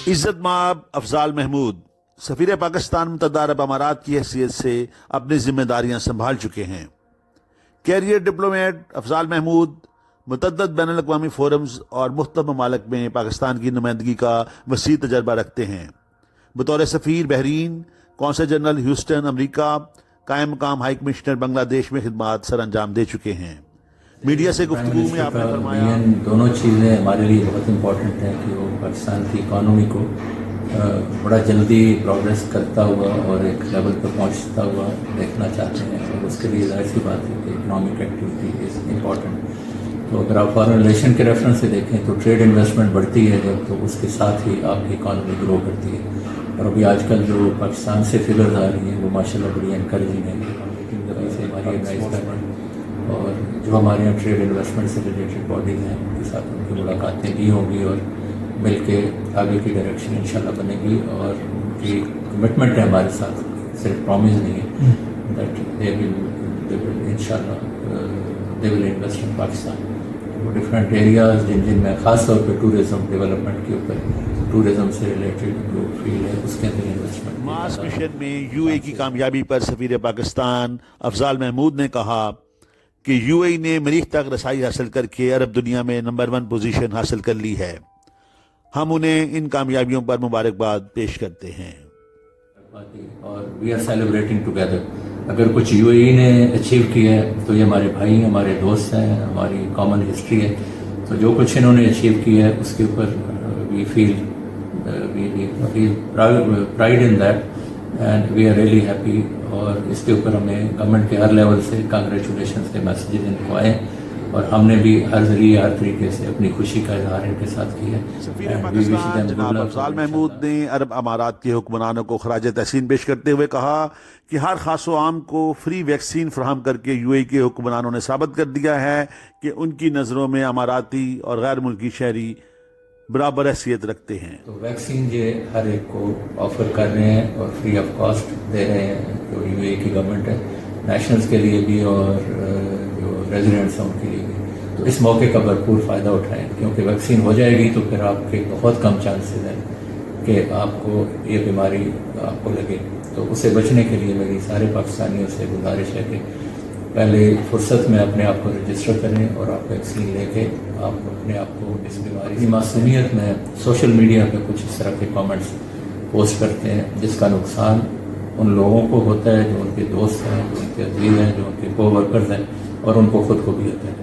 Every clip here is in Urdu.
عزت مآب افضال محمود سفیر پاکستان متحدہ عرب امارات کی حیثیت سے اپنی ذمہ داریاں سنبھال چکے ہیں۔ کیریئر ڈپلومیٹ افضال محمود متعدد بین الاقوامی فورمز اور مختلف ممالک میں پاکستان کی نمائندگی کا وسیع تجربہ رکھتے ہیں۔ بطور سفیر بحرین، قونصل جنرل ہیوسٹن امریکہ، قائم مقام ہائی کمشنر بنگلہ دیش میں خدمات سر انجام دے چکے ہیں۔ میڈیا سے گفتگو میں آپ نے فرمایا دونوں چیزیں ہمارے لیے بہت امپورٹنٹ ہیں کہ وہ پاکستان کی اکانومی کو بڑا جلدی پروگریس کرتا ہوا اور ایک لیول پر پہنچتا ہوا دیکھنا چاہتے ہیں، اور اس کے لیے ظاہر سی بات ہے کہ اکنامک ایکٹیویٹی از امپورٹنٹ۔ تو اگر آپ فارن ریلیشن کے ریفرنس سے دیکھیں تو ٹریڈ انویسٹمنٹ بڑھتی ہے جب، تو اس کے ساتھ ہی آپ کی اکانومی گرو کرتی ہے، اور ابھی آج کل جو پاکستان سے فگرز آ رہی ہیں وہ ماشاءاللہ بڑی انکریجنگ ہیں۔ سے ہماری ایڈوائز کریں اور جو ہمارے یہاں ٹریڈ انویسٹمنٹ سے ریلیٹڈ باڈیز ہیں ان کے ساتھ ان کی ملاقاتیں بھی ہوں گی، اور مل کے آگے کی ڈائریکشن انشاءاللہ بنے گی، اور ان کی کمٹمنٹ ہے ہمارے ساتھ، صرف پرومس نہیں ہے دیٹ دے ول انشاءاللہ دے ول انویسٹ ان پاکستان۔ وہ ڈفرینٹ ایریاز جن میں خاص طور پہ ٹورزم ڈیولپمنٹ کے اوپر، ٹورزم سے ریلیٹڈ جو فیلڈ ہے اس کے اندر انویسٹمنٹ۔ ماسک مشن میں یو اے کی کامیابی پر سفیر پاکستان افضال محمود نے کہا کہ یو اے نے مریخ تک رسائی حاصل کر کے عرب دنیا میں نمبر 1 پوزیشن حاصل کر لی ہے۔ ہم انہیں ان کامیابیوں پر مبارکباد پیش کرتے ہیں اور وی آر سیلیبریٹنگ ٹوگیدر۔ اگر کچھ یو اے نے اچیو کیا ہے تو یہ ہمارے بھائی ہیں، ہمارے دوست ہیں، ہماری کامن ہسٹری ہے، تو جو کچھ انہوں نے اچیو کیا ہے اس کے اوپر we feel pride in that and we are really happy, اور اس کے اوپر ہمیں گورنمنٹ کے ہر لیول سے کانگریچولیشنس کے میسیجز ان کو آئے، اور ہم نے بھی ہر ذریعے ہر طریقے سے اپنی خوشی کا اظہار ان کے ساتھ کیا ہے۔ سفیر پاکستان جناب افضال محمود نے عرب امارات کے حکمرانوں کو خراج تحسین پیش کرتے ہوئے کہا کہ ہر خاص و عام کو فری ویکسین فراہم کر کے یو اے کے حکمرانوں نے ثابت کر دیا ہے کہ ان کی نظروں میں اماراتی اور غیر ملکی شہری برابر حیثیت رکھتے ہیں۔ تو ویکسین جو ہر ایک کو آفر کر رہے ہیں اور فری آف کاسٹ دے رہے ہیں، جو یو اے کی گورنمنٹ ہے، نیشنلز کے لیے بھی اور جو ریزیڈنٹس ہیں ان کے لیے بھی۔ تو اس موقع کا بھرپور فائدہ اٹھائیں، کیونکہ ویکسین ہو جائے گی تو پھر آپ کے بہت کم چانسز ہیں کہ آپ کو یہ بیماری آپ کو لگے۔ تو اسے بچنے کے لیے میری سارے پاکستانیوں سے گزارش ہے کہ پہلے فرصت میں اپنے آپ کو رجسٹر کریں اور آپ ویکسین لے کے آپ اپنے آپ کو اس بیماری کی معصومیت میں سوشل میڈیا پہ کچھ اس طرح کے کامنٹس پوسٹ کرتے ہیں جس کا نقصان ان لوگوں کو ہوتا ہے جو ان کے دوست ہیں، جو ان کے عزیز ہیں، جو ان کے کو ورکرز ہیں، اور ان کو خود کو بھی ہوتا ہے۔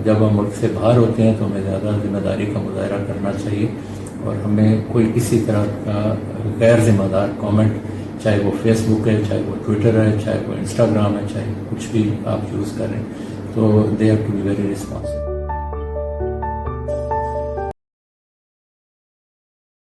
جب ہم ملک سے باہر ہوتے ہیں تو ہمیں زیادہ ذمہ داری کا مظاہرہ کرنا چاہیے، اور ہمیں کوئی کسی طرح کا غیر ذمہ دار کامنٹ، چاہے وہ فیس بک ہے، چاہے وہ ٹویٹر ہے، چاہے وہ انسٹاگرام ہے، چاہے کچھ بھی آپ یوز کریں، تو they have to be very responsible.